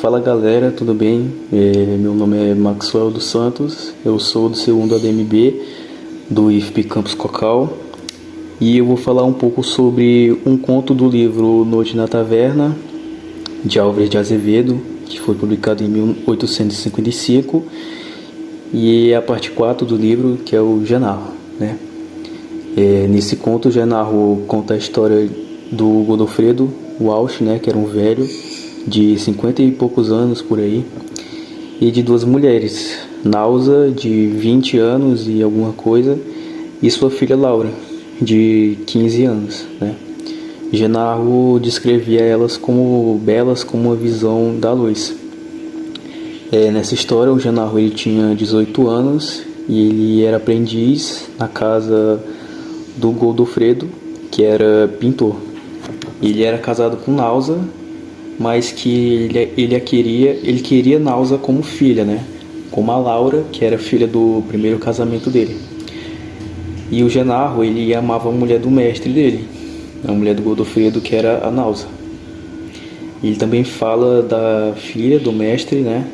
Fala galera, tudo bem? Meu nome é Maxwell dos Santos, eu sou do segundo ADMB do IFP Campus Cocal e eu vou falar um pouco sobre um conto do livro Noite na Taverna, de Álvares de Azevedo, que foi publicado em 1855, e a parte 4 do livro, que é o Genarro, né? Nesse conto, o Genarro conta a história do Godofredo Walsh, né, que era um velho de 50 e poucos anos por aí, e de duas mulheres, Nausa, de 20 anos e alguma coisa, e sua filha Laura, de 15 anos, né? Genarro descrevia elas como belas como uma visão da luz. Nessa história, o Genarro ele tinha 18 anos e ele era aprendiz na casa do Godofredo, que era pintor. Ele era casado com Nausa, mas que ele queria Nausa como filha, né? Como a Laura, que era filha do primeiro casamento dele. E o Genarro, ele amava a mulher do mestre dele, a mulher do Godofredo, que era a Nausa. Ele também fala da filha do mestre, né?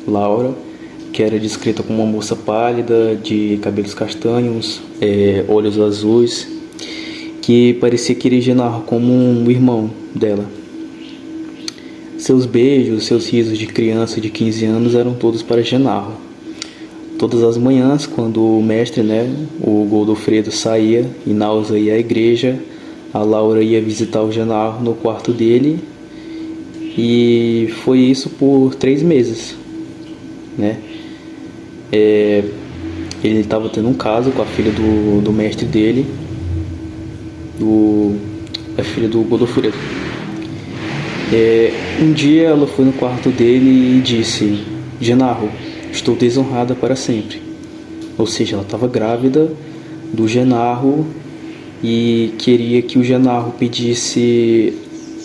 Laura, que era descrita como uma moça pálida, de cabelos castanhos, olhos azuis, que parecia querer Genarro como um irmão dela. Seus beijos, seus risos de criança de 15 anos eram todos para Genarro. Todas as manhãs, quando o mestre, né, o Godofredo, saía e Nausa ia à igreja, a Laura ia visitar o Genarro no quarto dele, e foi isso por 3 meses, né? Ele estava tendo um caso com a filha do mestre dele, a filha do Godofredo. Um dia ela foi no quarto dele e disse: Genarro, estou desonrada para sempre. Ou seja, ela estava grávida do Genarro e queria que o Genarro pedisse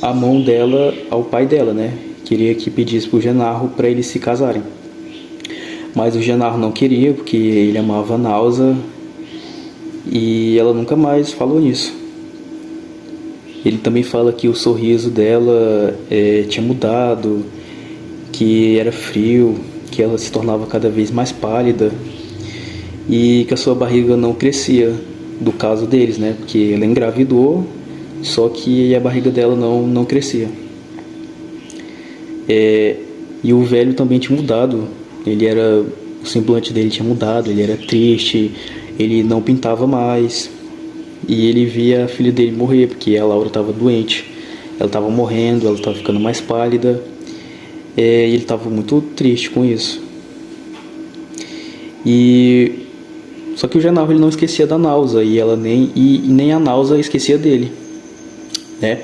a mão dela ao pai dela, né? Queria que pedisse para o Genarro para eles se casarem. Mas o Genarro não queria, porque ele amava a Nausa, e ela nunca mais falou nisso. Ele também fala que o sorriso dela tinha mudado, que era frio, que ela se tornava cada vez mais pálida e que a sua barriga não crescia, do caso deles, né? Porque ela engravidou, só que a barriga dela não crescia. E o velho também tinha mudado. O semblante dele tinha mudado, ele era triste, ele não pintava mais. E ele via a filha dele morrer, porque a Laura estava doente, ela estava morrendo, ela estava ficando mais pálida, e ele estava muito triste com isso. Só que o Genarro ele não esquecia da Nausa, e nem a Nausa esquecia dele, né?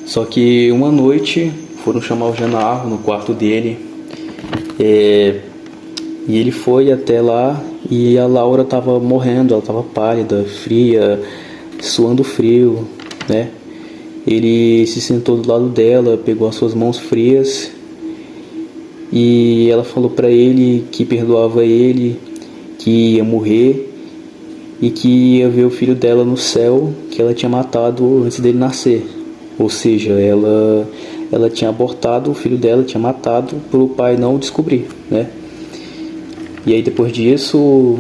Só que uma noite foram chamar o Genarro no quarto dele, e ele foi até lá, e a Laura estava morrendo, ela estava pálida, fria, suando frio, né? Ele se sentou do lado dela, pegou as suas mãos frias, e ela falou para ele que perdoava ele, que ia morrer e que ia ver o filho dela no céu, que ela tinha matado antes dele nascer. Ou seja, ela tinha abortado o filho dela, tinha matado para o pai não descobrir, né? E aí depois disso,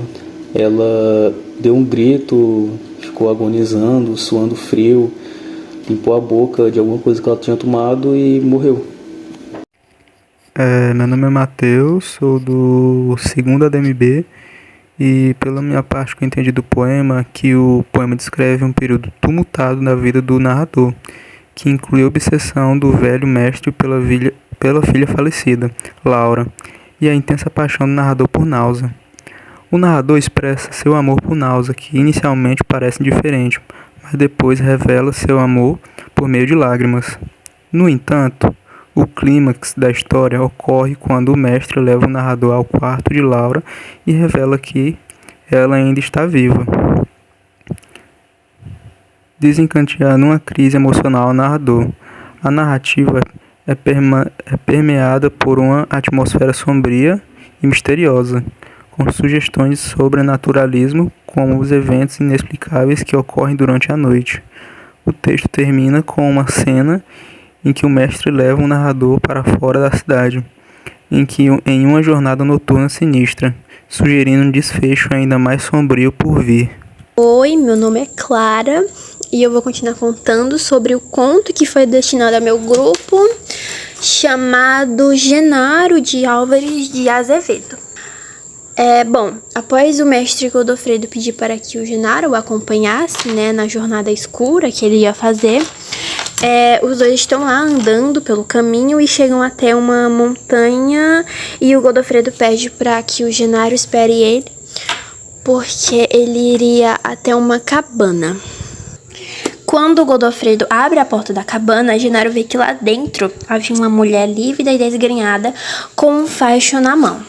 ela deu um grito, ficou agonizando, suando frio, limpou a boca de alguma coisa que ela tinha tomado e morreu. Meu nome é Matheus, sou do segundo ADMB e pela minha parte que eu entendi do poema, que o poema descreve um período tumultuado na vida do narrador, que inclui a obsessão do velho mestre pela filha falecida, Laura, e a intensa paixão do narrador por Nausa. O narrador expressa seu amor por Nausa, que inicialmente parece indiferente, mas depois revela seu amor por meio de lágrimas. No entanto, o clímax da história ocorre quando o mestre leva o narrador ao quarto de Laura e revela que ela ainda está viva, desencadeando uma crise emocional ao narrador. A narrativa é permeada por uma atmosfera sombria e misteriosa, com sugestões de sobrenaturalismo, como os eventos inexplicáveis que ocorrem durante a noite. O texto termina com uma cena em que o mestre leva o narrador para fora da cidade, em uma jornada noturna sinistra, sugerindo um desfecho ainda mais sombrio por vir. Oi, meu nome é Clara e eu vou continuar contando sobre o conto que foi destinado ao meu grupo, chamado Genaro de Álvares de Azevedo. Bom, após o mestre Godofredo pedir para que o Genaro o acompanhasse, né, na jornada escura que ele ia fazer, os dois estão lá andando pelo caminho e chegam até uma montanha e o Godofredo pede para que o Genaro espere ele, porque ele iria até uma cabana. Quando o Godofredo abre a porta da cabana, Genaro vê que lá dentro havia uma mulher lívida e desgrenhada com um faixo na mão.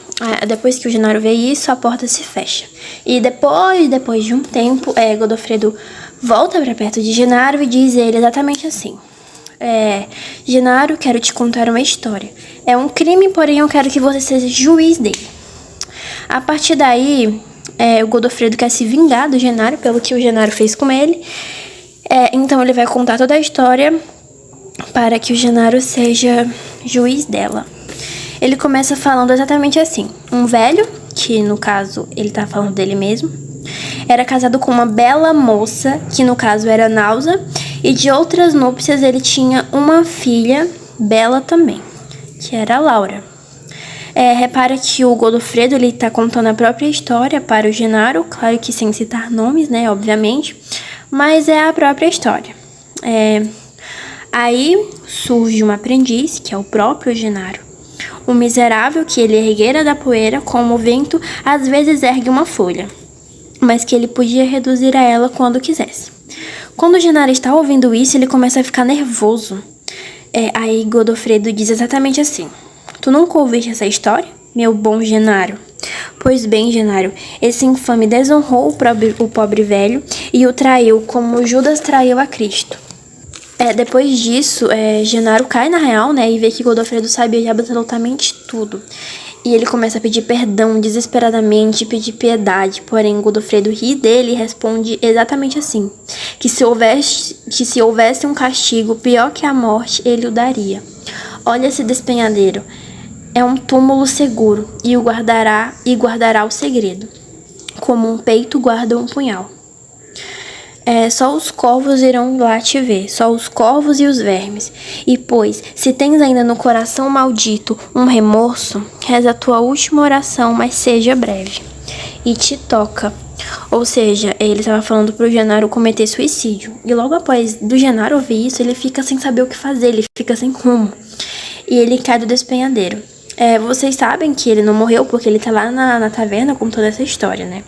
Depois que o Genaro vê isso, a porta se fecha. E depois de um tempo, Godofredo volta para perto de Genaro e diz a ele exatamente assim: Genaro, quero te contar uma história. É um crime, porém eu quero que você seja juiz dele. A partir daí, o Godofredo quer se vingar do Genaro pelo que o Genaro fez com ele. Então ele vai contar toda a história para que o Genaro seja juiz dela. Ele começa falando exatamente assim: um velho, que no caso ele tá falando dele mesmo, era casado com uma bela moça, que no caso era Náusea, e de outras núpcias ele tinha uma filha bela também, que era Laura. Repara que o Godofredo, ele tá contando a própria história para o Genaro, claro que sem citar nomes, né, obviamente, mas é a própria história. Aí surge um aprendiz, que é o próprio Genaro, um miserável que ele erguera da poeira como o vento às vezes ergue uma folha, mas que ele podia reduzir a ela quando quisesse. Quando o Genaro está ouvindo isso, ele começa a ficar nervoso. Aí Godofredo diz exatamente assim: tu nunca ouviste essa história, meu bom Genaro? Pois bem, Genaro, esse infame desonrou o pobre velho e o traiu como Judas traiu a Cristo. Depois disso, Genaro cai na real, né, e vê que Godofredo sabia de absolutamente tudo. E ele começa a pedir perdão desesperadamente, pedir piedade. Porém, Godofredo ri dele e responde exatamente assim: que se houvesse um castigo pior que a morte, ele o daria. Olha esse despenhadeiro. É um túmulo seguro e guardará o segredo, como um peito guarda um punhal. Só os corvos irão lá te ver, só os corvos e os vermes. E pois, se tens ainda no coração maldito um remorso, reza a tua última oração, mas seja breve. E te toca. Ou seja, ele estava falando pro Genaro cometer suicídio. E logo após do Genaro ouvir isso, ele fica sem saber o que fazer, ele fica sem rumo. E ele cai do despenhadeiro. Vocês sabem que ele não morreu porque ele tá lá na taverna com toda essa história, né?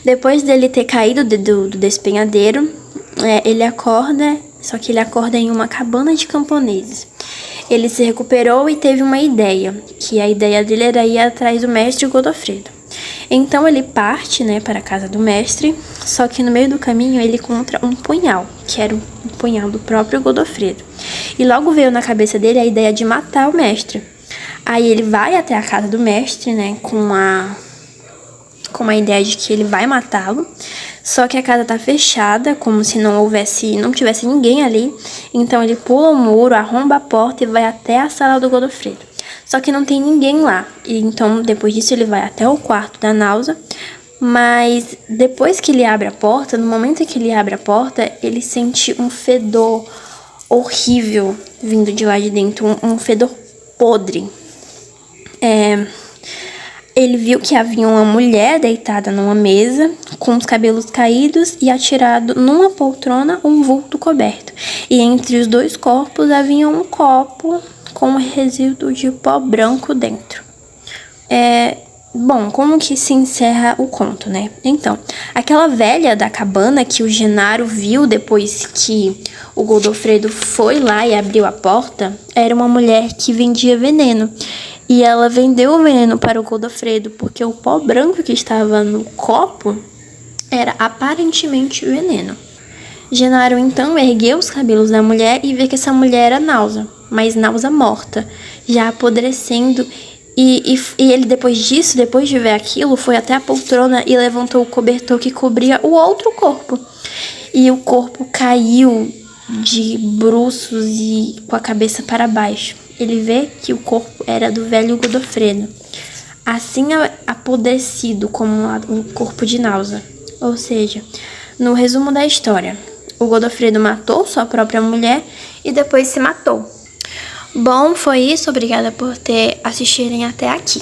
Depois dele ter caído do despenhadeiro, ele acorda, só que ele acorda em uma cabana de camponeses. Ele se recuperou e teve uma ideia, que a ideia dele era ir atrás do mestre Godofredo. Então ele parte, né, para a casa do mestre, só que no meio do caminho ele encontra um punhal, que era um punhal do próprio Godofredo. E logo veio na cabeça dele a ideia de matar o mestre. Aí ele vai até a casa do mestre, né, com a ideia de que ele vai matá-lo, só que a casa tá fechada, como se não tivesse ninguém ali. Então ele pula o muro, arromba a porta e vai até a sala do Godofredo. Só que não tem ninguém lá. E então depois disso ele vai até o quarto da Náusea, mas depois que ele abre a porta, no momento em que ele abre a porta, ele sente um fedor horrível vindo de lá de dentro, um fedor podre. Ele viu que havia uma mulher deitada numa mesa, com os cabelos caídos e atirado numa poltrona um vulto coberto. E entre os dois corpos havia um copo com um resíduo de pó branco dentro. Bom, como que se encerra o conto, né? Então, aquela velha da cabana que o Genaro viu depois que o Godofredo foi lá e abriu a porta, era uma mulher que vendia veneno. E ela vendeu o veneno para o Godofredo porque o pó branco que estava no copo era aparentemente veneno. Genaro então ergueu os cabelos da mulher e vê que essa mulher era Náusea, mas Náusea morta, já apodrecendo. E ele depois de ver aquilo, foi até a poltrona e levantou o cobertor que cobria o outro corpo. E o corpo caiu de bruços e com a cabeça para baixo. Ele vê que o corpo era do velho Godofredo, assim apodrecido como o corpo de Náusea. Ou seja, no resumo da história, o Godofredo matou sua própria mulher e depois se matou. Bom, foi isso. Obrigada por assistirem até aqui.